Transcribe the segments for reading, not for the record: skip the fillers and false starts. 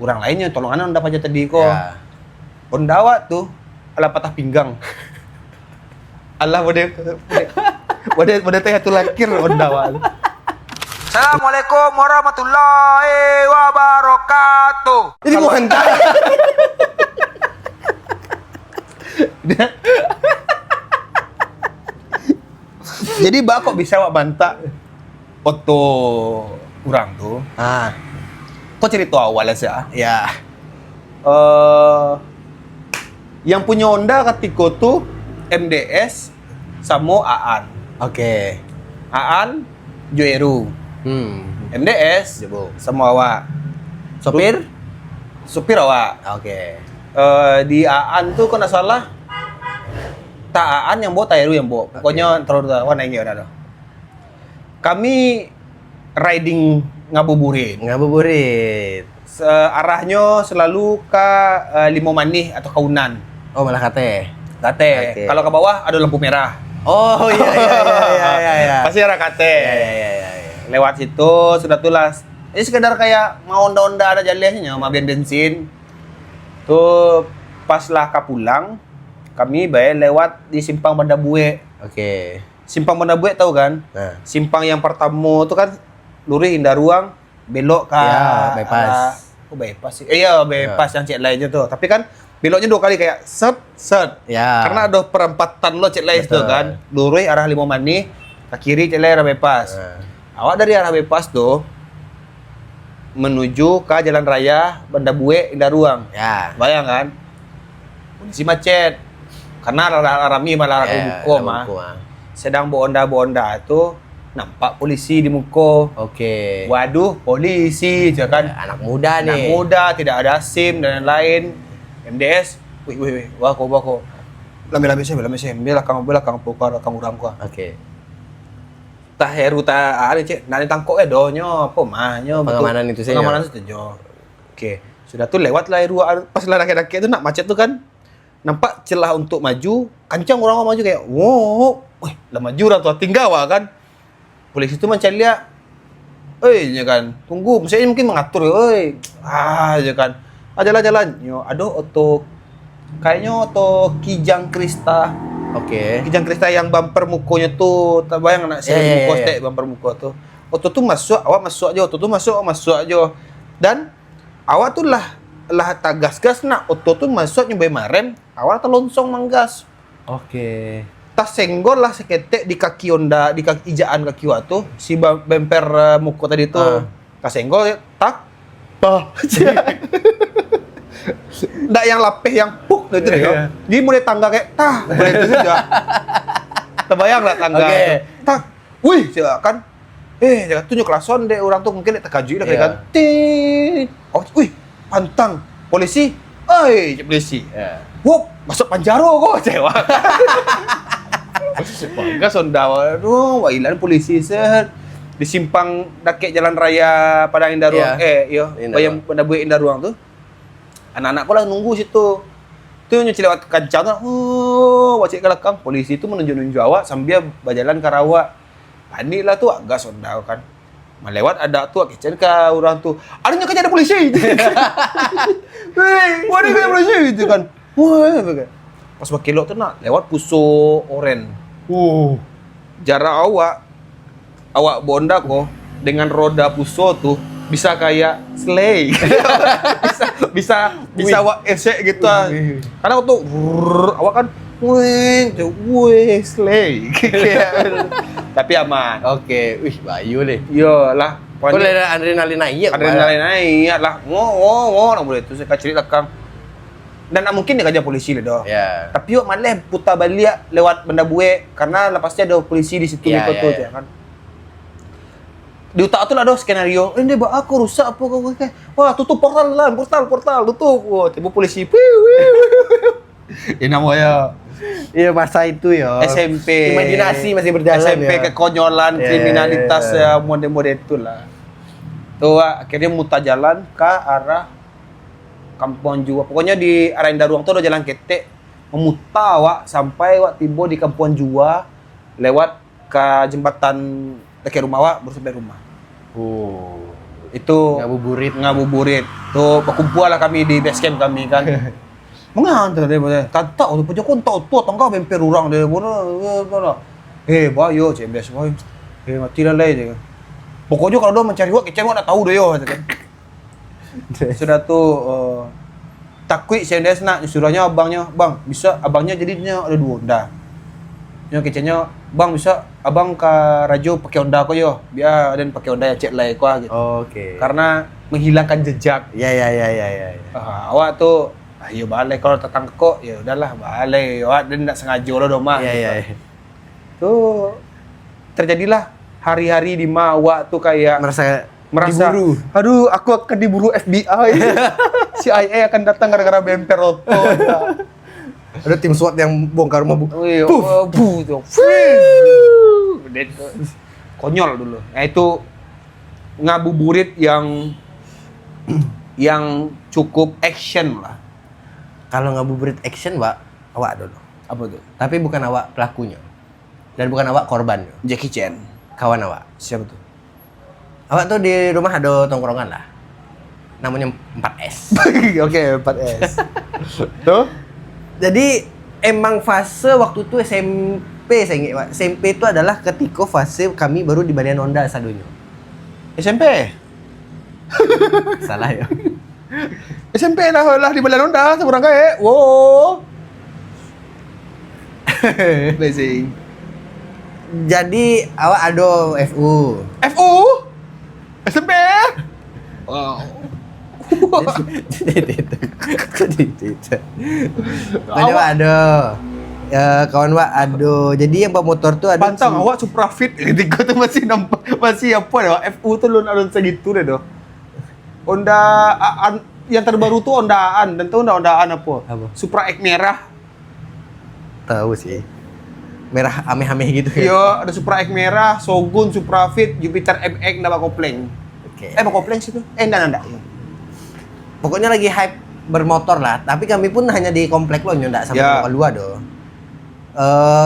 Orang lainnya tolong anak anda aja tadi kok. Ya. Onda awak tuh ala patah pinggang. Allah boleh teh tu lakir onda awak. Assalamualaikum warahmatullahi wabarakatuh. Jadi mau hentak. Jadi kok bisa wak bantah foto orang tuh. Kok cerita awalnya sih Ya. Yang punya Honda ketika tuh MDS sama Aan. Oke. Aan Joeru. MDS Jebuk. sama awak. Sopir? Supir awak. Oke. Di Aan tuh kalau nggak salah tak Aan yang bawa, Tairu yang bawa. Pokoknya terus warna ini ada. Kami riding ngabuburit. Arahnya selalu ke Limau Manih atau Kaunan. Oh, malah kate. Kate. Oke. Kalau ke bawah ada lampu merah. Oh, iya. Pasti arah Kate. Iya. Lewat situ sudah tulas. Ini sekedar kayak mau onda-onda ada jalannya, mau bensin. Tuh pas lah pulang, kami lewat di Simpang Banda Bue. Oke. Simpang Banda Bue tahu kan? Nah. Simpang yang pertama itu kan lurus Indah Ruang, belok ke Ya, bypass. Bypass sih. Iya, bypass yang cek lainnya tuh. Tapi kan beloknya 2 kali kayak set. Ya. Karena ada perempatan lo cek lain itu kan. Lurus arah Limau Manih, ke kiri cek lain arah bypass. Awak dari arah bypass tuh menuju ke jalan raya Banda Bue Indah Ruang. Ya. Bayang kan? Kondisi macet. Karena rami malah buko mah. Sedang bonda itu nampak polisi di muka. Oke. Waduh, polisi, ya kan? Anak muda nih. Anak muda, tidak ada SIM dan lain-lain. MDS, wih, wah kok. Lami saya, belakang pokok orang gua. Oke. Tah heru ta ari cek, nani tangkok donyo apa mahnya Pengamanan itu saja. Pengamanan itu jo. Oke, sudah tuh lewat lah heru pas lah rakyat itu nak macet tuh kan. Nampak celah untuk maju, kancang orang maju kayak, wow, wih, lah maju lah tuh tinggal kan. Polisi itu mencari dia, ya kan, tunggu, misalnya mungkin mengatur, ya kan, jalan, yo, aduh, kayaknya oto Kijang Krista, Kijang Krista yang bumper mukonya tuh, terbayang anak saya muko stek bumper muko tuh, tuh masuk, awak masuk aja, dan awak tuh lah tagas-gas nak, tuh masuk nyoba marem, awak terlonsong manggas. Oke. Tas senggol lah seketek di kaki Honda, di kaki ijaan kaki waktu si bumper muko tadi tuh tas senggol tak ndak yang lapeh yang puk gitu ya. Dia mulai tangga kayak mulai itu saja. Terbayang lah tangga itu. Wih, kan jangan tunjuk lason deh orang tuh mungkin terkaju dah kan. Wih, pantang polisi. Polisi. Wop, masuk Panjaro kok cewa. Bangga Sondawa, aduh, wailan polisi di simpang dakek jalan raya Padang Indah Ruang, bayang Banda Bue Indah Ruang tuh, anak-anak lah nunggu situ, tuh nyuci lewat kancang tuh, wacik ke belakang, polisi itu menunjuk awak sambil berjalan ke rawa, panik lah tuh agak Sondawa kan, melewat ada tuh kecil ke orang tuh, adanya kerja ada polisi, waduh kerja polisi gitu kan, pas berkilok tuh nak lewat puso oren. Jarak awak bonda kok dengan roda puso tuh bisa kayak sleigh. bisa awak esek gitu. Karena waktu awak kan sleigh. Tapi aman. Oke, wih bayu deh. Iyalah. Kok ada adrenalin naik. Adrenalin naik lah. Nak boleh tu saya kaciri belakang. Dan mungkin dia kerja polisi lah doh. Ya. Tapi yuk malah putar balik lewat Banda Bue karena lepasnya ada polisi di situ ya, ya kan. Di otak tu lah doh skenario. Ini dia aku rusak apa kau kayak. Wah, tutup portal tutup. Wah, tiba polisi. Ini namanya masa itu ya. SMP. Imajinasi masih berjalan SMP ya. kekonyolan, kriminalitas mode-mode itulah. Tuh akhirnya mutar jalan ke arah Kampung Jua. Pokoknya di arah Indah Ruang tuh ada jalan ketek memutar wak sampai wak tiba di Kampung Jua lewat ke jembatan dekat rumah wak baru sampai rumah. Itu Ngabuburit. ngabuburit. Tuh perkumpulan lah kami di base camp kami kan. Mengantar dia boleh. Kata tu pun kau tahu tu tangga bemper orang dia bola. Bayo CMS boy. Mati lah lain dia. Pokoknya kalau dia mencari wak, kecil wak nak tahu dia yo kan. Sudah tu takui CMS nak suruhnya abangnya, "Bang, bisa abangnya jadinya ada 2 Honda." Yang kecilnya, "Bang, bisa abang ke Rajo pakai Honda kau yo. Biar dan pakai Honda ya cek lah kau gitu." Oke. Karena menghilangkan jejak. Ya. Awak tuh ayo balik kalau tetang kok ya udahlah balik awak dan tidak sengaja lo doma Iya. tuh terjadilah hari-hari di mana awak tuh kayak Merasa diburu. Aduh aku akan diburu FBI. CIA akan datang gara-gara bemper Otto. Ada tim SWAT yang bongkar rumah Konyol dulu. Nah itu ngabuburit yang cukup action lah. Kalau ngabuburit action, awak dulu. Apa tuh? Tapi bukan awak pelakunya. Dan bukan awak korbannya. Jackie Chan. Kawan awak. Siapa tuh? Awak tuh di rumah ada tongkrongan lah. Namanya 4S. Oke, 4S. Tuh? Jadi emang fase waktu itu SMP saya ingat, Pak. SMP itu adalah ketika fase kami baru di Balian Honda sadunya. SMP? Salah ya. SMP lah di Balan Honda seorang kayak. Wow. Amazing. Jadi awak ada FU. FU? SMP? Wow. Jadi awak ada kawan awak ada. Jadi yang bawa motor tuh ada Pantang awak Supra Fit ketika tu masih nampak masih apa ya? FU tu lun alun segitu deh doh. Honda yang terbaru tuh Hondaan dan tahu Hondaan apa? Apa? Supra X merah. tahu sih. Merah ameh-ameh gitu kan. Iya, ada Supra X merah, Shogun, Supra Fit, Jupiter MX nama kopling. Oke. Kopling situ. Enggak. Pokoknya lagi hype bermotor lah. Tapi kami pun hanya di komplek lo nyendak sampai Ya. keluar doh.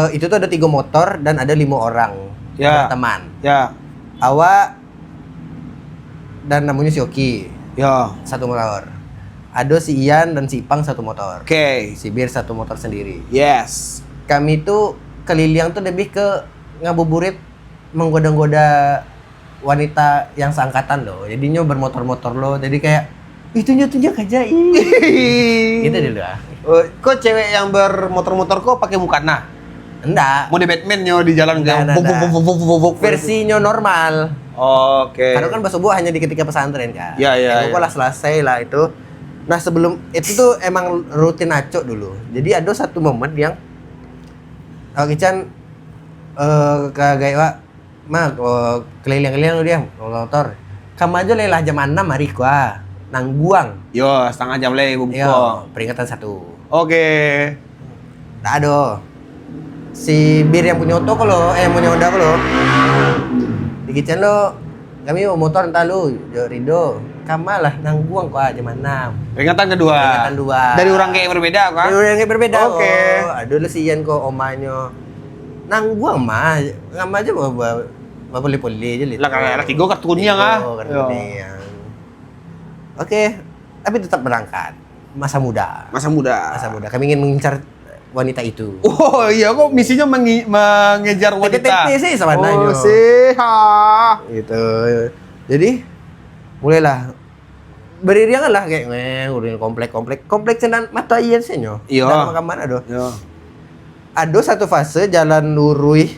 Itu tuh ada 3 motor dan ada 5 orang. Ya. Teman. Ya. Awak dan namanya si Oki, Ya. 1 motor. Ada si Ian dan si Ipang 1 motor. Oke. Si Bir 1 motor sendiri. Yes. Kami tuh keliling tuh lebih ke ngabuburit menggoda-goda wanita yang seangkatan loh. Jadinya bermotor-motor loh. Jadi kayak itunya aja gitu dulu ah. Kok cewek yang bermotor-motor kok pakai mukena? Enggak. Mode Batman nyo di jalan kayak Enggak. Versinya normal. Oke. Karena kan Basobo hanya di ketika pesantren kan. Iya. Pokoknya lah selesai lah itu. Nah sebelum itu tuh emang rutin aco dulu. Jadi ada satu momen yang Kican kayak Wak, keliling-keliling lu dia motor. Kamu aja lelah jam 6 hari gua nang buang. Yo, setengah jam lagi buka. Yo, peringatan 1. Oke. Tak ada. Si Bir yang punya oto kalau punya Honda kalau di kitchen lo kami mau motor entah lu Rido kamalah nang buang kok jam 6. Peringatan kedua. Peringatan 2. Dari orang kayak berbeda kan? Dari orang yang berbeda. Oke. Aduh lu si Ian kok omanya nang buang mah ngam aja bawa poli-poli aja Lah kayak laki gua kartu kuning ah. Kartu kuning. Oke, tapi tetap berangkat. Masa muda. Masa muda. Kami ingin mengincar wanita itu. Oh iya, kok misinya mengejar wanita. TPTP sih sebenarnya. Oh sih, Gitu. Jadi mulailah beriringan lah kayak udah komplek sendan mata Ian sih nyo. Iya. Dalam mana aduh. Yo. Ada satu fase jalan lurui.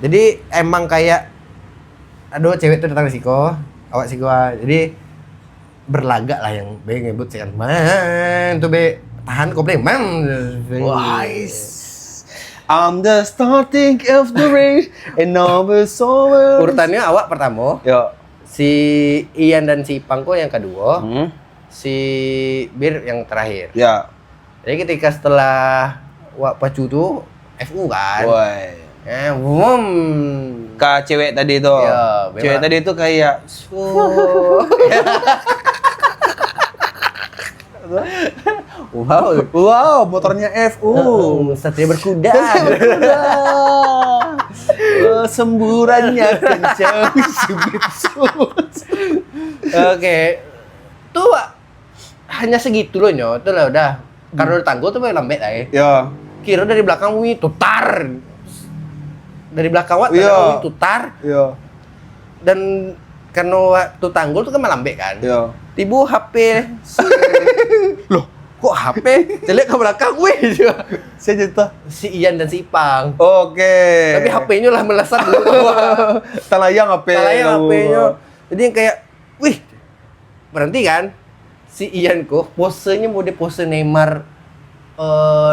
Jadi emang kayak aduh cewek tuh datang siko, awak siko. Jadi berlagak lah yang be ngebut sih kan. Man, tuh be tahan komplek. Man. Wise. I'm the starting of the race and now it's over. Urutannya awak pertama, Yo. si Ian dan si Ipang kok yang kedua, Hmm. si Bir yang terakhir. Ya. Jadi ketika setelah wak pacu tuh FU kan. Woi. Wum. Kak cewek tadi tuh. Iya, Cewek memang. tadi tuh kayak Wow. motornya FU. Satria berkuda. Semburannya kencang. Oke. Tuh hanya segitu loh nyo. Tuh lah udah. Karena udah tanggul tuh paling lambat lah ya. Ya. Kira dari belakang bunyi tutar. Dari belakang Wak Iya. bunyi tutar. Ya. Dan karena waktu tanggul tuh kan melambat kan. Ya. Tiba HP. Loh, kok HP? Celik ke belakang weh. Saya cerita. Si Ian dan si Ipang. Oke. Tapi HP-nya lah melesat dulu ke bawah. Talayang HP. Talayang HP-nya. Jadi yang kayak, wih, berhenti kan? Si Ian kok posenya mau dia pose Neymar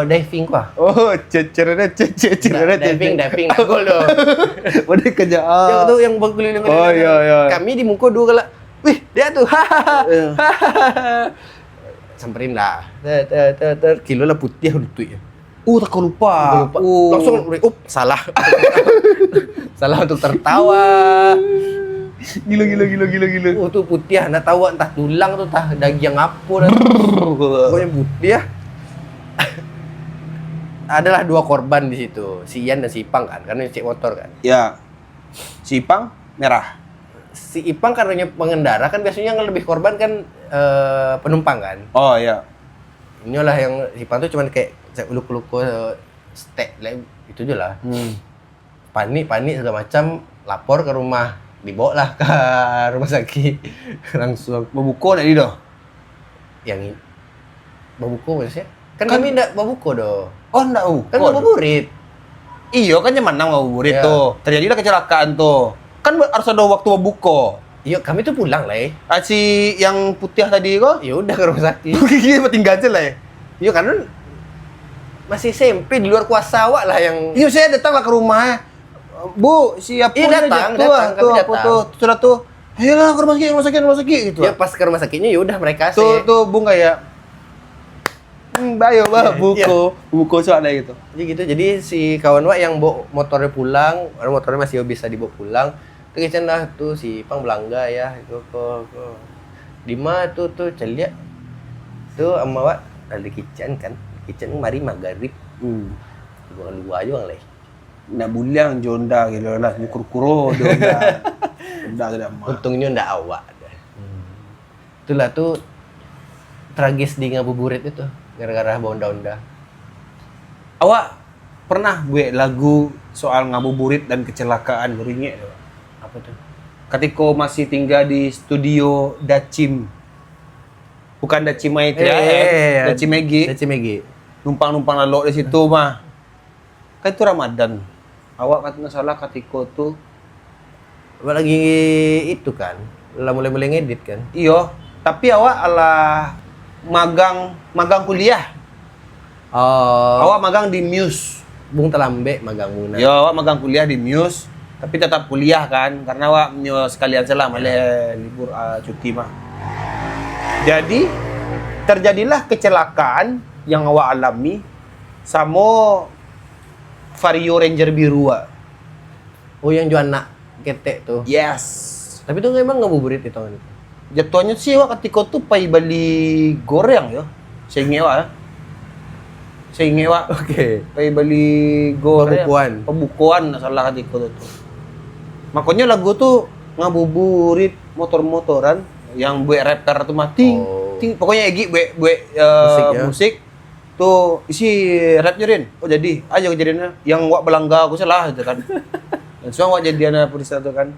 diving kok. Oh, cecernya Diving gol dong. Waduh kerja. Yang tuh yang berkeliling. Oh, iya. Kami di muka dua kali. Wih, dia tuh. Iya. Samperin dah. Kilo lah putih lutut ya. Tak kau lupa. Langsung salah. Salah untuk tertawa. Gila. Tuh putih, nak tahu entah tulang tuh, entah daging apa dah. Pokoknya putih ya. Adalah dua korban di situ, si Ian dan si Ipang kan, karena cek motor kan. Ya. Si Ipang merah. Si Ipang karena pengendara kan biasanya yang lebih korban kan penumpang kan. Oh iya. Inilah yang si Ipang tuh cuman kayak uluk-uluk stek lah itu aja lah. Panik segala macam, lapor ke rumah, dibawa lah ke rumah sakit langsung. Babuko nak di dah. Yang babuko maksudnya? Kan kami ndak babuko doh. Oh ndak Kan ngabuburit. Iya kan yang mana ngabuburit Ya. tuh. Terjadilah kecelakaan tuh. Kan harus ada waktu babuko. Iya, kami tuh pulang lah ya. Si yang putih tadi kok. Ya udah ke rumah sakit. Gigi tinggal aja lah ya. Iya karena masih SMP di luar kuasa awak lah yang. Iya saya datanglah ke rumah. Bu, siapa Iya, datang, tuh, kami tuh, apa datang. tuh, sudah tuh. Ayolah ke rumah sakit gitu. Ya pas ke rumah sakitnya ya udah mereka sih. Tuh Bung kayak bayo bah Iya. buku soalnya gitu. Jadi gitu. Jadi si kawan wak yang bawa motornya pulang, orang motornya masih bisa dibawa pulang. Tuh kecen lah tuh si Pang belangga ya itu kok. Dima tuh celia. Tuh sama wak ada kitchen kan. Kitchen mari maghrib. Bukan luar aja bang leh. Nak buliang jonda gitu lah, nyukur-kuro jonda. Jonda tidak mah. Untungnya ndak awak. Itulah tuh tragis di ngabuburit itu gara-gara bonda-onda. Awak pernah buat lagu soal ngabuburit dan kecelakaan beringe? Apa tuh? Ketika masih tinggal di studio Dacim. Bukan Dacim Maitri, Dacim Megi. Megi. Numpang-numpang lalu di situ mah. Kan itu Ramadan. Awak kata salah ketika tuh. Awak lagi itu kan, lah mulai ngedit kan. Iya, tapi awak ala magang kuliah. Oh, Awak magang di Muse. Bung Telambe magang muna. Ya, awak magang kuliah di Muse, tapi tetap kuliah kan, karena awak sekalian selah malah libur cuti mah. Jadi terjadilah kecelakaan yang awak alami sama Vario Ranger biru. Oh, yang jual anak ketek tuh. Yes. Tapi tuh emang ngabuburit itu kan. Jatuhnya sih awak ketika tuh pai beli goreng ya. Saya ngewa. Oke. Pai beli goreng. Pembukuan salah ketika tuh. Makanya lagu tuh ngabuburit motor-motoran yang buat rapper tuh mati. Pokoknya Egi buat musik tuh isi rapnya Rin. Oh jadi aja kejadiannya yang wak belangga aku salah gitu kan. Dan semua wak jadian apa di situ kan.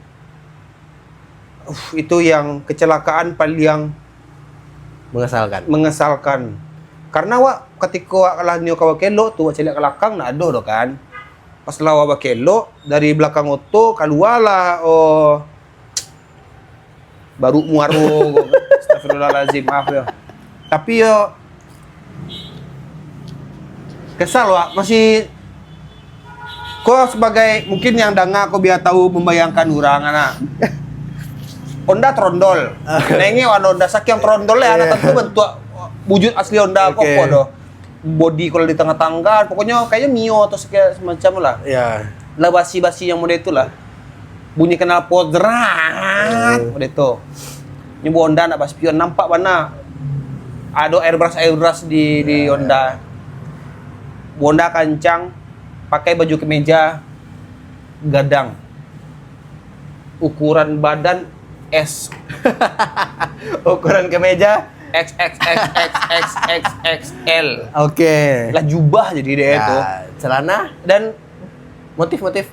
Itu yang kecelakaan paling mengesalkan. Karena wak ketika wak kalah nio kawa kelo tuh wak celik ke belakang nak ado kan. Pas lawa bakelo dari belakang oto keluarlah baru muaro. Astagfirullahaladzim, maaf ya. Tapi yo kesal wak masih kau sebagai mungkin yang danga kau biar tahu membayangkan orang anak. Honda trondol. Nenge wan Honda saking trondol ya anak tentu bentuk wujud asli Honda kok doh. Body kalau di tengah tangga pokoknya kayaknya Mio atau semacam lah. Ya. Lah basi-basi yang model itu lah. Bunyi kenal podrat model itu. Ini Honda nak spion nampak mana ada airbrush di Honda. Honda kancang pakai baju kemeja gadang. Ukuran badan S. Ukuran kemeja. XXXXXXL. Oke. Lah jubah jadi dia itu. Celana Dan motif-motif.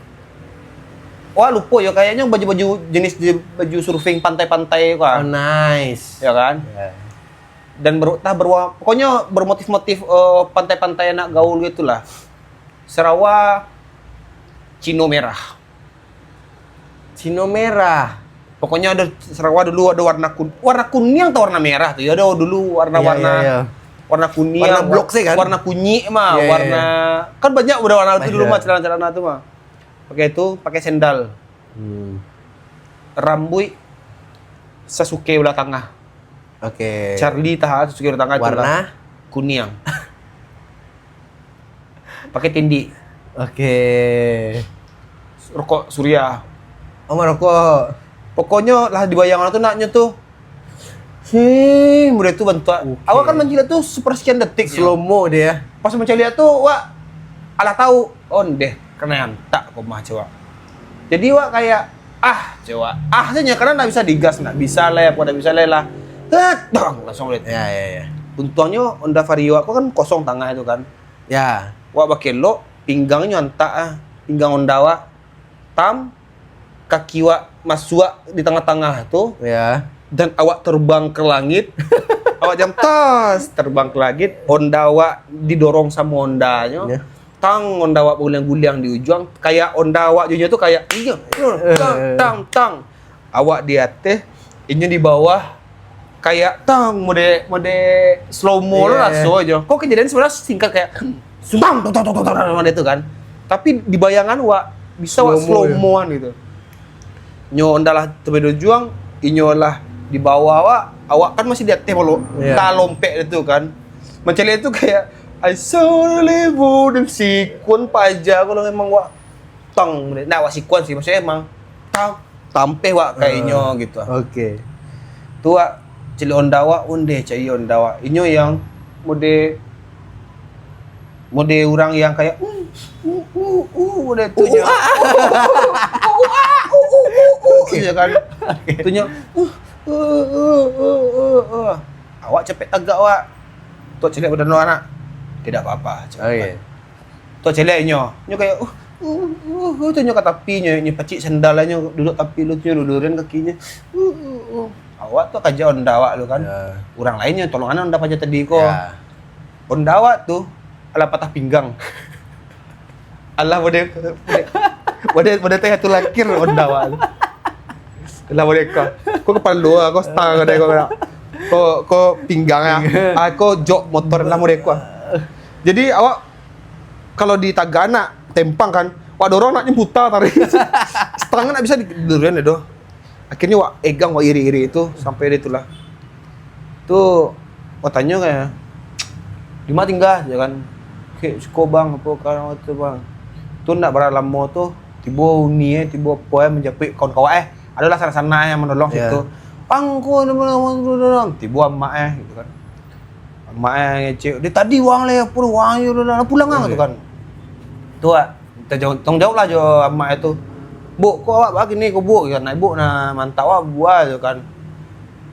wah lupa ya kayaknya baju-baju jenis baju surfing pantai-pantai Oh, kan. nice. Ya kan? Ya. Dan berwarna pokoknya bermotif-motif pantai-pantai anak gaul gitulah. Sarawak Cino merah. Cino merah. Pokoknya ada Sarawak dulu ada warna kuning atau warna merah tuh. Ya ada dulu warna-warna Iya. warna kuning, Warna blok sih kan? warna kunyit mah, Iya, warna kan banyak udah warna itu dulu Banyak. mah celana-celana tuh mah. Pakai itu, pakai sendal. Rambut Sasuke ulah tengah. Oke. Charlie tahan Sasuke ulah tengah itu lah. Warna. Kuning. Pakai tindi. Oke. Rokok Surya. Oh, merokok. Pokoknya lah di bayangan tuh naknya tuh. Mudah itu bantu. Oke. Awak kan mencari tuh sepersekian detik. Slow mo dia. Pas mencari tuh, wah, alah tahu. Oh deh, karena tak kok mah coba. Jadi wah kayak coba. Saja karena nggak bisa digas, nggak bisa lep, nggak bisa lelah. Dong, langsung lihat. Ya. Untungnya Honda Vario aku kan kosong tengah itu kan. Ya. Wah pakai lo, pinggangnya nyantak pinggang Honda wak. Tam, kaki wak masuk di tengah-tengah tuh. Ya. Dan awak terbang ke langit. Awak jam tas terbang ke langit. Honda awak didorong sama Hondanya. Ya. Tang Honda awak guling-guling di ujung. Kayak Honda awak junya tuh kayak iya, tang. Awak di atas, ini di bawah. Kayak tang mode slow mo Iya. lah so aja. Kok kejadian sebenarnya singkat kayak sumbang itu kan. Tapi di bayangan awak bisa awak slow mo-an gitu. Nyo Honda lah terbedo juang, inyo lah di bawah awak kan masih di atas malu, Iya. lompek itu kan. Mencari itu kayak I saw the wooden sikun paja kalau emang wak tang, nah wak sikun sih maksudnya emang tampeh wak kayaknya gitu. Oke. Tu wak cili Honda wak unde cai Honda wak. Inyo yang mode orang yang kayak udah tuh nya. Iya kan. Tunya awak cepet tegak wak. Tok celek badan lu anak. Tidak apa-apa. Oke. Tok celek inyo kayak tuh nyo kat tepi nyo pacik sendalnya duduk tepi lu nyo dudurin kakinya. Awak tuh kaja Honda wak lu kan. Ya. Orang lainnya tolongan Honda paja tadi kok. Ya. Honda wak tuh ala patah pinggang. Allah boleh teh tu lakir Honda wak. Lah boleh kau kepala dua kau stang ada kau pinggangnya. Kau jok motor lah boleh kau. Jadi awak kalau di Tagana tempang kan, wak dorong nak nyemputa tarik. Setengah nak bisa didurian ya doh. Akhirnya wak egang wak iri-iri itu sampai di itulah. Tuh wak tanya kayak di mana tinggal ya kan. Kayak suko bang apa kan itu bang. Tuh nak beralamo tuh tiba uni tiba poe menjapit kawan-kawan adalah sana-sana yang menolong situ. Pangku menolong tiba emak gitu kan. Emak ngecek. Dia tadi wang le puluh wang udah pulang gitu kan. Tuh tong jauh lah jo emak itu. Bu, kok awak begini kok bu kan. Ibu na mantap awak buah gitu kan.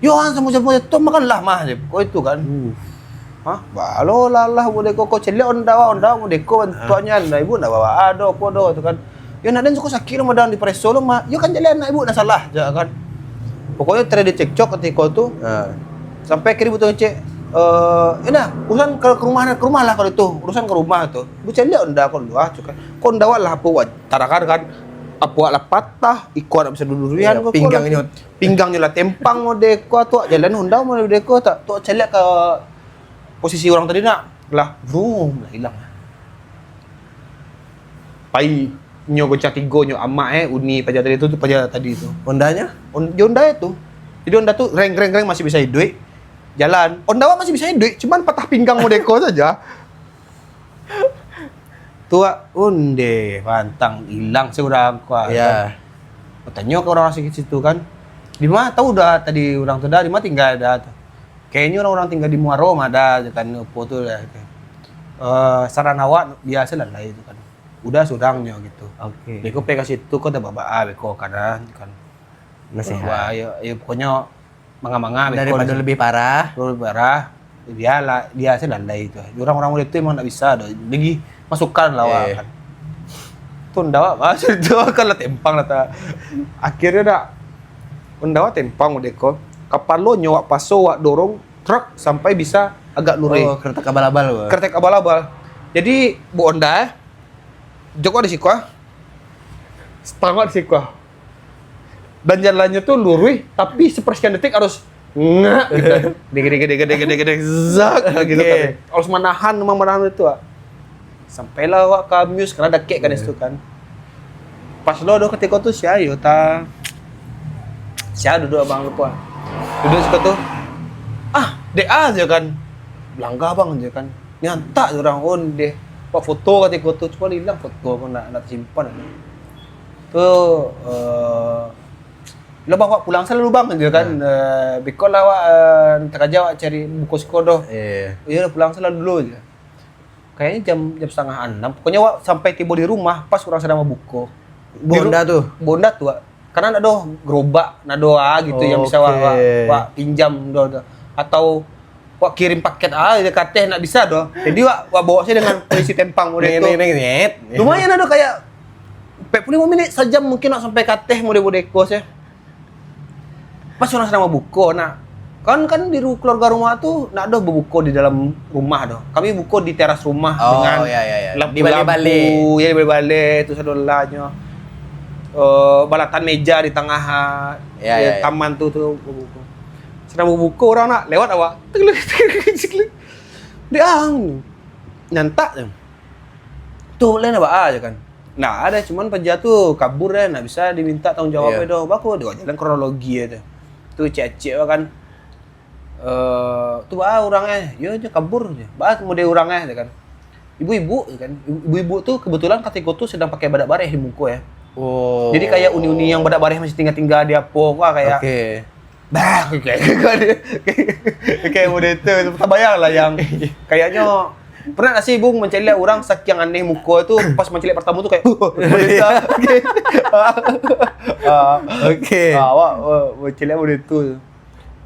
Yo kan sama-sama itu makanlah mah kok itu kan. Hah? Balo lah bude kok celek Honda bude kok bantuannya nah ibu ndak bawa ado podo itu kan. Yo naden suka sakit madan di preso lo mah. Yo kan jalan anak ibu ndak salah ja kan. Pokoknya terjadi cekcok ketika itu. Sampai akhirnya butuh ngecek urusan ke rumah lah kalau itu. Urusan ke rumah tuh. Bu celek Honda kok lu cukan. Kok Honda lah apa tarakan kan. Apa lah patah, ikut nak bisa dudurian kok. Pinggangnya lah tempang mode kok tuh jalan Honda mode kok tak tuh celek ke posisi orang tadi nak lah vroom lah hilang. Pai nyo gocah tigo nyo amak uni paja tadi itu paja tadi itu. Hondanya? Honda itu. Jadi Honda tuh reng masih bisa hidup. Jalan. Honda masih bisa hidup, cuman patah pinggang modeko saja. Tua unde pantang hilang seorang kuat. Ya. Tanya ke orang asing situ kan. Di mana tahu udah tadi orang tuh di mana tinggal ada tuh. Kayaknya orang-orang tinggal di Muaro ada kan opo tuh ya. Saran awak biasa lah itu kan. udah surangnya gitu. Oke. Beko pe kasih itu kok tambah beko kadang kan. Nasihat. Wah, ya pokoknya manga-manga beko Daripada lebih parah. lebih parah. Dia sedandai itu. Orang-orang muda itu emang enggak bisa dah. Lagi masukan lah kan. Tundawa masuk itu kan lah tempang lah. Akhirnya dah Undawa tempang udah kok. Kapal lo nyawa paso wak dorong truk sampai bisa agak lure. Oh, kereta abal-abal. Kertek abal-abal. Jadi Bu Onda Joko di siku. Setengah di siku. Dan jalannya tuh lurus tapi sepersekian detik harus nggak gitu. Gede zak gitu kan. Harus menahan itu. Sampailah wak ke Muse karena ada kek kan itu kan. Pas lo ketika tuh sia ta. Sia duduk abang lupa. Duduk situ tuh. DA aja kan. Belangga bang aja kan. Nyantak orang deh. Pak foto ketika tuh cuma hilang foto pun nak simpan. Tuh lo bawa pulang selalu bang aja kan. Bikol lah wak teraja wak cari buku sekolah. Iya pulang selalu dulu aja. Kayaknya jam setengah 6. Pokoknya wak sampai tiba di rumah pas orang sedang mau buku. Bonda tuh wak. Karena ada gerobak, nado gitu yang bisa wak pinjam do. Atau wak kirim paket kateh nak bisa do. Jadi wak bawa saya dengan polisi tempang model itu. Lumayan ada kayak 45 menit sejam mungkin nak sampai kateh model kos ya. Pas orang sedang mau buku, kan di keluarga rumah tuh nak ada berbuku di dalam rumah doh. Kami buku di teras rumah dengan lampu-lampu, ya di balik terus ada lanya. Balatan meja di tengah taman tuh buku. Sedang buku orang nak lewat awak. Diang nyantak tuh lain apa aja kan. Nah ada cuman penjahat tuh kabur nak bisa diminta tanggung jawabnya doh. Baku dia jalan kronologi aja. Tuh cecek kan. Tuh orangnya, dia kabur aja. Model orangnya kan. Ibu-ibu kan. Ibu-ibu tuh kebetulan ketika tuh sedang pakai badak bareh di muka ya. Oh. Jadi kayak uni-uni yang badak bareh masih tinggal di apa kayak. Oke. Kayak model itu. Tak bayang lah yang kayaknya pernah nggak sih Bung mencari orang saking aneh muka itu pas mencari pertama tuh kayak Oke. Awak mencari model itu.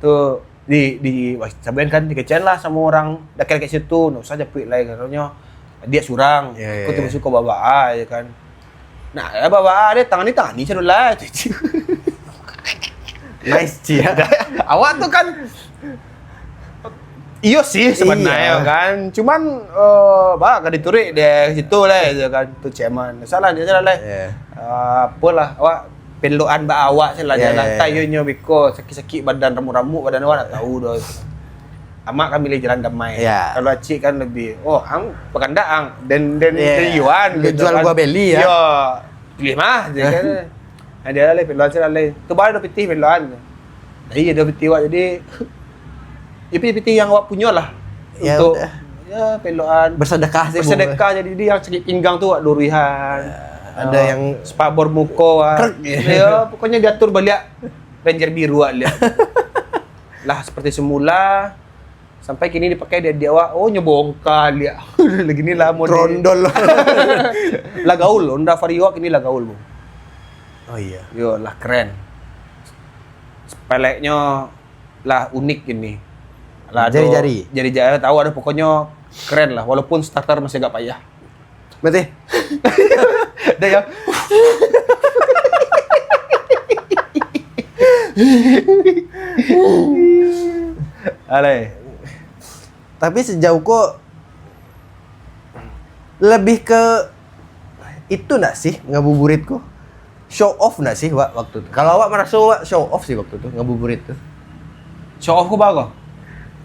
Tuh di saben kan dikecewain lah sama orang dak kayak situ, enggak usah japri lah katanya. Dia surang, ikut masuk ke babaa ya kan. Nah, babaa dia tangani saya dulu lah. Nice Cia. Awak tuh kan iyo sih sebenarnya kan. Cuman kan diturik deh situ lah ya kan. Tuh ceman. Salah dia salah lah. Apalah awak peloan awak salah jalan tayunya biko sakit-sakit badan ramu-ramu badan awak tak tahu doh. Amak kan milih jalan damai. Kalau acik kan lebih hang pekandang dan yuan gitu jual kan. gua beli ya. Yo, pilih mah dia kan. Ada lah peloan salah lah. Tu baru dah pitih peloan. Iya dah pitih awak jadi pitih yang awak punya lah untuk peloan bersedekah sih. Bersedekah jadi dia yang sakit pinggang tu awak durihan. Ada yang spabor muka ya pokoknya diatur balik Ranger biru lihat lah seperti semula sampai kini dipakai dia awak nyebongkar lihat lagi ni lah model trondol lah gaul Honda Vario kini lah gaul Bung. Oh iya Yo lah keren peleknya lah unik ini lah jari-jari tahu ada pokoknya keren lah walaupun starter masih agak payah berarti dah ya. Alay. Tapi sejauh kok lebih ke itu enggak sih ngabuburit kok? Show off enggak sih waktu itu? Kalau awak merasa awak show off sih waktu itu ngabuburit tuh. Show off kok bagus.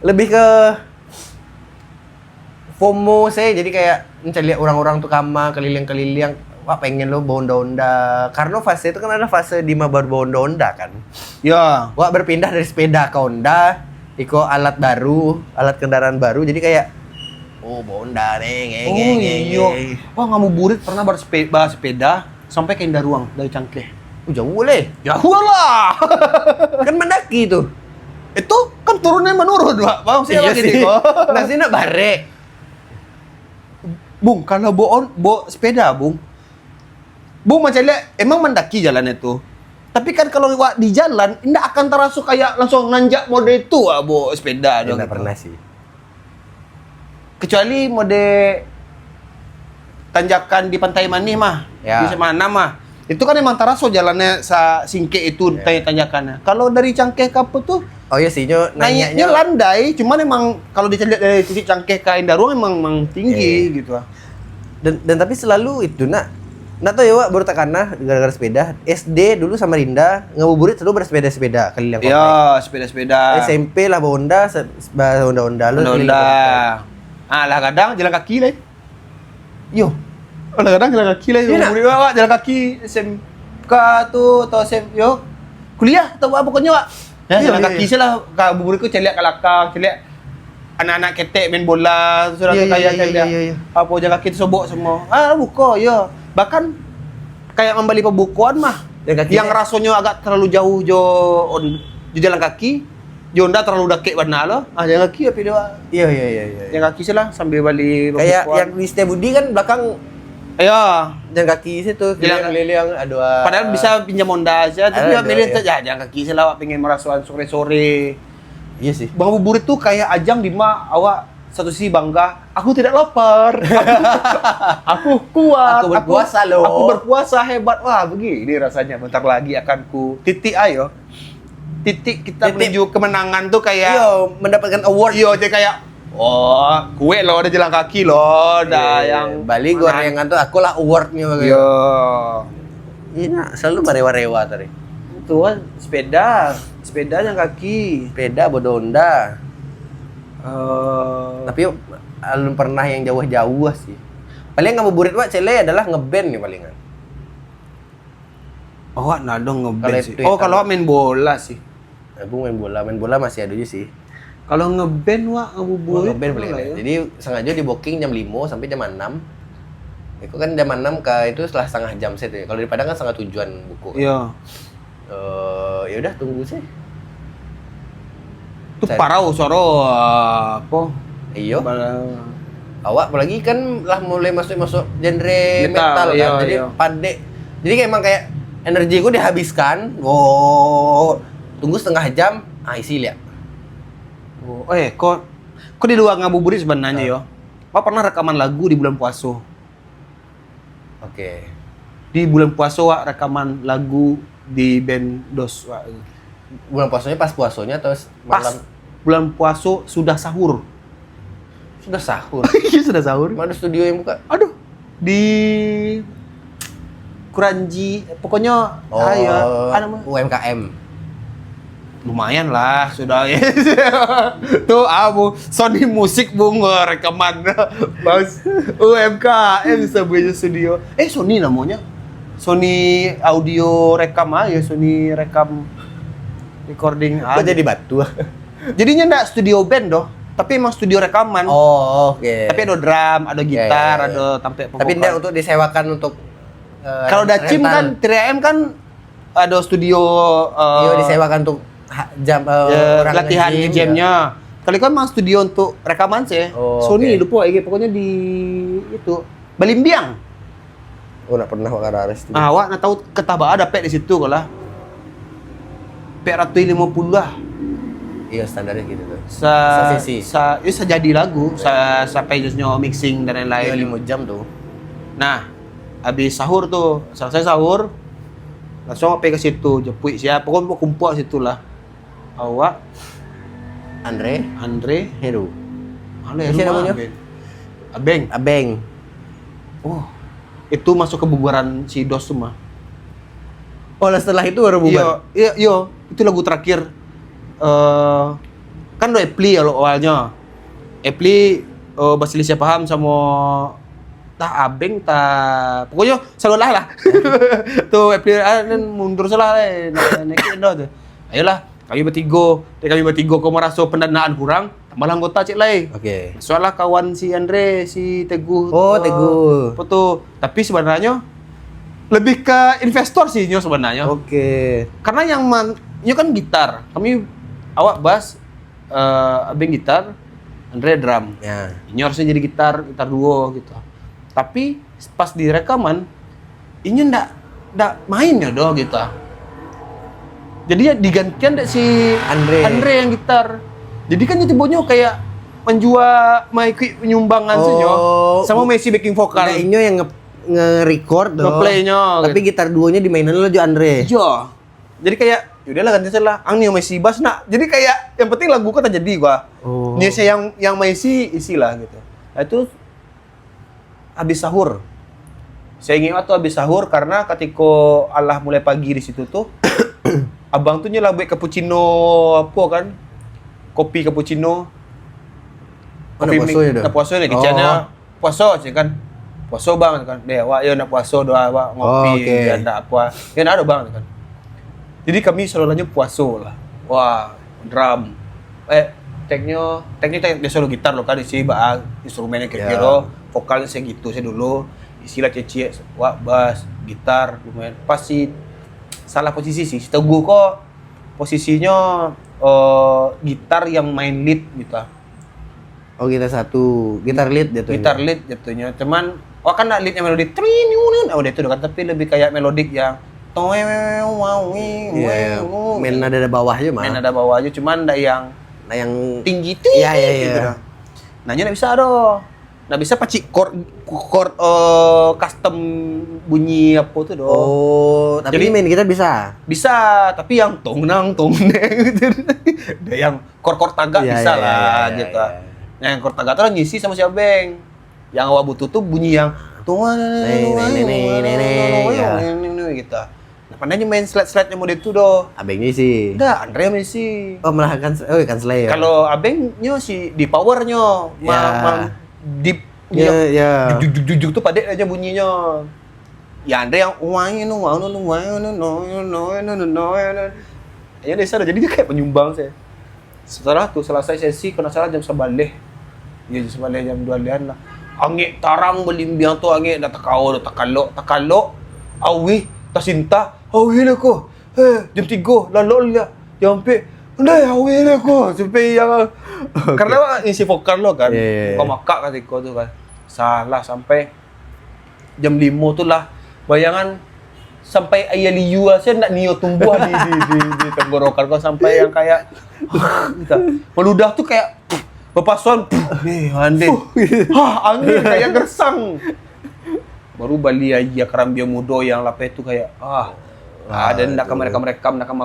Lebih ke FOMO saya jadi kayak mencari orang-orang tuh kama keliling-keliling wah pengen lo bawa onda-onda karena fase itu kan ada fase di baru bawa onda-onda kan ya wah berpindah dari sepeda ke onda iko alat kendaraan baru jadi kayak bawa onda iya wah ngabuburit pernah bersepeda sampai ke Indah Ruang dari Cangkeh jauh boleh jauh lah kan mendaki tuh itu kan turunnya menurun Pak bang iya sih nasi nak bare Bung, kalau bawa sepeda, Bung macam lihat, emang mendaki jalan itu. Tapi kan kalau wak di jalan, tidak akan terasa kayak langsung nanjak mode itu bawa sepeda. Tidak Gitu. pernah sih. Kecuali mode tanjakan di Pantai Manis mah, Ya. di mana mah. Itu kan emang terasa jalannya singkek itu tanjakannya. Kalau dari Cangkeh ke apa tuh, Oh iya sih, naiknya landai, cuman emang kalau dilihat dari titik Cangkeh ke Indarung emang tinggi gitu. Dan tapi selalu itu nak tahu ya Wak, baru tak karena gara-gara sepeda. SD dulu sama Rinda ngabuburit selalu bersepeda-sepeda keliling komplek. Ya, sepeda-sepeda. SMP lah bawa Honda lu keliling Honda. komplek. Lah kadang jalan kaki lah. Yo. Kadang jalan kaki lah. Iya, nak? Wak, jalan kaki SMK tuh atau yo. Kuliah atau apa pokoknya, Wak. Ya, Iya, jalan iya, kaki iya. sih lah. Buburku celiak ke belakang, celiak anak-anak ketek main bola, sudah Iya, kayak iya, celiak. iya, iya. Apa jalan kaki tu sobok semua. Buka ya. Bahkan kayak membeli pembukuan mah. Jalan kaki Yang rasanya agak terlalu jauh jo jalan kaki. Jonda terlalu dekik warna lo. Jalan kaki apa dia? Iya. Jalan kaki sih lah sambil balik Kayak pembukuan. yang di Setiabudi kan belakang Ya. jalan kaki situ, keliling aduh. Padahal bisa pinjam Honda aja, tapi Aduh, milih iya. jalan kaki sih lah, pengen merasukan sore-sore. Iya sih. Bang Bubur itu kayak ajang di mana awak satu sisi bangga, aku tidak lapar, aku kuat, Aku berpuasa loh. aku berpuasa hebat. Wah begini rasanya, bentar lagi akan ku titik ayo. Titik kita menuju kemenangan tuh kayak Iya, mendapatkan award. iya dia kayak kue loh, ada jalan kaki loh, ada yang Bali gorengan tuh aku lah awardnya begitu. Iya. Iya, nak, selalu barewa-rewa tadi. Itu kan sepeda yang kaki. Sepeda bodo Honda. Tapi Tapi belum pernah yang jauh-jauh sih. Paling ngabuburit Wak cele adalah ngeband nih palingan. nado ngeband Kalau sih. itu ya, Kalau main bola sih. Aku main bola masih ada juga sih. Kalau ngeband ngabuburit. Ngeband paling lah ada. ya. Jadi sengaja di booking jam 5 sampai jam 6. Itu kan jam 6 ke itu setelah setengah jam set ya. Kalau di Padang kan setengah tujuan buku. Iya. Ya udah tunggu sih. Itu parau soro apa? Iyo. Bala- Awak apalagi kan lah mulai masuk genre Metal, metal kan. iya, Jadi iya. pandai. Jadi kayak emang kayak energiku dihabiskan. Wow. Tunggu setengah jam, isi lihat. kok di luar ngabuburit sebenarnya yo. Kau pernah rekaman lagu di bulan puasa? Oke. Di bulan puasa wak rekaman lagu di band DOS wak. Bulan puasanya pas puasanya atau Pas malam bulan puasa sudah sahur. sudah sahur. Iya sudah sahur. Mana studio yang buka? Aduh, di Kuranji, pokoknya UMKM. lumayan lah sudah. Tuh abu Sony Musik bung rekaman bos UMKM sebuah studio. Sony namanya. Sony audio rekam aja, Sony rekam recording Kok aja. jadi batu? Jadinya enggak studio band doh, tapi emang studio rekaman. Oh, oke. Tapi ada drum, ada gitar, Ya. ada tampil Tapi enggak untuk disewakan untuk kalau Dacim rental. kan 3M kan ada studio Iya, disewakan untuk jam orang latihan nge-gym, jamnya. Kali kan emang studio untuk rekaman sih. Oh, Sony oke. lupa lagi pokoknya di itu Balimbiang. Oh, enggak pernah makan ares itu. Awak nak tahu ketaba ada pek di situ kalah. Pek 150 lah. Iya, standarnya gitu tuh. Sesi. Sesisi. Sejadi lagu, sampai jusnya mixing dan Iya, lain-lain. 5 jam tuh. Nah, habis sahur tuh, selesai sahur, langsung apa ke situ, jepuit siapa, pokoknya mau kumpul situ lah. Awak, Andre, Heru. mana Siapa ya namanya? Abeng. Abeng. Oh, itu masuk ke bubaran si DOS tuh mah. Oh, lah setelah itu baru bubar. Iya, itu lagu terakhir. Kan udah Epli awalnya. Epli, Basilisya paham sama Abeng pokoknya salah lah. Tuh Epli mundur salah naik dah tuh. Ayolah, kami bertiga kau merasa pendanaan kurang, tambah anggota cik lai. Oke. Soalnya kawan si Andre, si Teguh. Oh, Teguh. Betul. Tapi sebenarnya lebih ke investor sih nyo sebenarnya. Oke. Karena nyo kan gitar, kami awak bass, Abeng gitar, Andre drum. Ya. Nyo harusnya jadi gitar duo gitu. Tapi pas di rekaman ini ndak mainnya doh gitu. Jadi ya digantian dek si Andre yang gitar. Jadi kan itu bonyo kayak menjual Mikey penyumbangan saja sama Messi backing vokal. Nah, inyo yang nge-record doh. Nge-playnya. Tapi gitar duonya dimainin lo jo Andre. Iya. Jadi kayak yaudahlah ganti salah. Ang nih Messi bass nak. Jadi kayak yang penting lagu kan jadi gua. Nih saya yang Messi isilah gitu. Nah, itu habis sahur. Saya ingat waktu habis sahur karena ketika Allah mulai pagi di situ tuh abang tuh nyela buat cappuccino apa kan? Kopi cappuccino. Nak puasa deh kecana. Puasa sih kan. Puasa bang kan. Deh, wah yo nak puasa doa wah ngopi dan nak apa. Ya ada bang kan. Jadi kami selalu puasa lah. Wah, drum. Teknik dia solo gitar loh kan isi baang instrumennya kira-kira vokalnya saya gitu saya dulu isilah cece wah bass gitar lumayan pasti salah posisi sih Teguh kok posisinya gitar yang main lead gitu. Oh gitar satu gitar lead jatuhnya cuman kan leadnya melodi udah itu kan tapi lebih kayak melodik yang main nada bawah aja cuman ndak yang tinggi gitu. Nanya nggak bisa doh. Nggak bisa pacik chord custom bunyi apa tuh doh. Oh, tapi jadi main gitar bisa. Bisa, tapi yang tongnang gitu. Yang chord taga bisa lah gitu. Nah, yang chord taga tuh ngisi sama si Abeng. Yang awak butuh tuh bunyi yang gitu. Nah, pandanya main slide-slide-nya mode itu doh. Abengnya sih. Enggak, Andre masih. Oh, malah kan Slayer. Kalau Abengnya sih di powernya, deep jujuk tuh padek aja bunyinya. Ya Andre yang ya desa jadi dia kayak penyumbang saya. Setelah tuh selesai sesi kena salah jam 11. Ya jam 11 jam 2-an lah. Angin tarang belimbiang tuh angin dah takalo. Awi tasinta awi lah ko. Jam 3 lalu lah. Sampai udah awi lah ko. Sampai yang karena isi vokal lo kan. Kau makak ketika tuh kan. Salah sampai jam 5 tuh lah. Bayangan sampai ayah liu saya nak nio tumbuh di tenggorokan kau sampai yang kayak gitu. Meludah tuh kayak Bepasuan, Ande, angin kayak gersang. Baru Bali aja kerambia mudo yang lape itu kayak ada nak merekam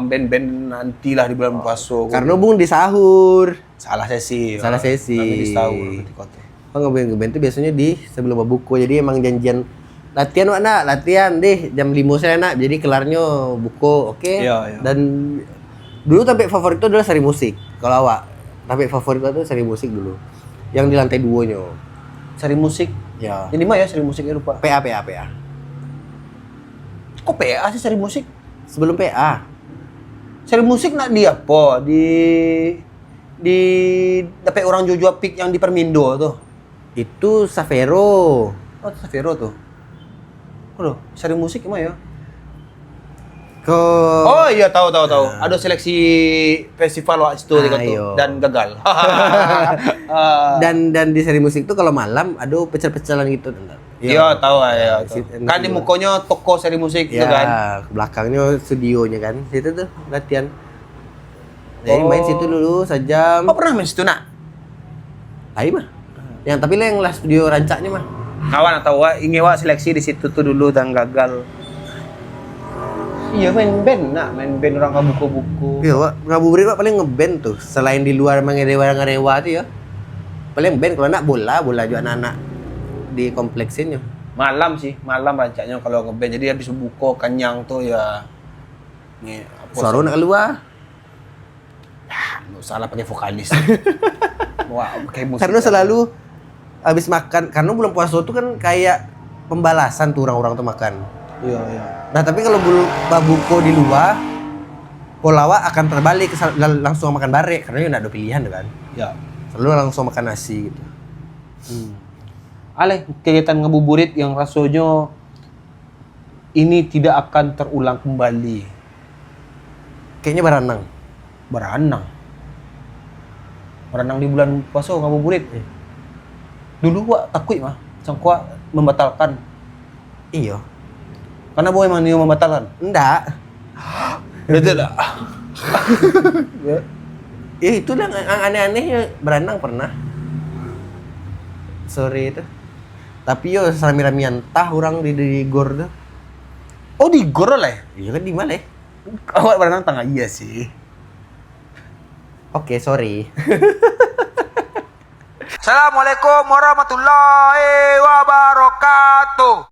band nantilah di bulan puasa. Karena bung di sahur. Salah sesi. Di sahur. Oh ngeband tuh biasanya di sebelum buku. Jadi emang janjian latihan deh jam 5 saya nak. Jadi kelarnya buku, oke? Iya. Dan dulu sampai favorit itu adalah seri musik. Kalau awak tapi favorit itu seri musik dulu. Yang di lantai 2-nya. Seri musik? Ya. Ini mah ya seri musiknya lupa. PA. Kok PA sih seri musik? Sebelum PA. Seri musik nak di apa? Di dapat orang Jojo Pik yang di Permindo tuh. Itu Savero. Oh, Savero tuh. Aduh, seri musik mah ya. Oh iya tahu. Ada seleksi festival waktu itu dan gagal. dan di seri musik tuh kalau malam ada pecel-pecelan gitu. Iya tahu ya. Kan di mukonya toko seri musik itu kan. Belakangnya studionya kan. Situ tuh latihan. Jadi main situ dulu sejam. Oh pernah main situ nak? Ayo mah. Yang tapi lah yang lah studio rancaknya mah. Kawan atau ingin seleksi di situ tuh dulu dan gagal. Iya main band orang ngabuku-buku. Iya, Wak. Ngabuburit Wak paling ngeband tuh. Selain di luar ngarewa tuh ya. Paling band kalau anak bola juga anak-anak di kompleksinnya. Malam rancaknya kalau ngeband. Jadi habis buku kenyang tuh ya. Nih, suara nak keluar. Ya, enggak salah pakai vokalis. Wah, kayak musik. Karena selalu habis makan, karena bulan puasa tuh kan kayak pembalasan tuh orang-orang tuh makan. Iya. Nah tapi kalau babuko di luar, polawa akan terbalik langsung makan bare karena nggak ada pilihan kan. Ya. Selalu langsung makan nasi gitu. Aleh kegiatan ngabuburit yang rasanya ini tidak akan terulang kembali. Kayaknya berenang di bulan puasa ngabuburit. Dulu Wak takut mah, sangka membatalkan. Iya. Karena boy emang Nio membatalkan. Enggak. Betul lah. Ya itu lah yang aneh-anehnya berenang pernah. Sore itu. Tapi yo rami-ramian tah orang di gor tuh. Oh di gor lah. Iya kan di mana? Awak berenang tengah iya sih. Oke, sorry. Assalamualaikum warahmatullahi wabarakatuh.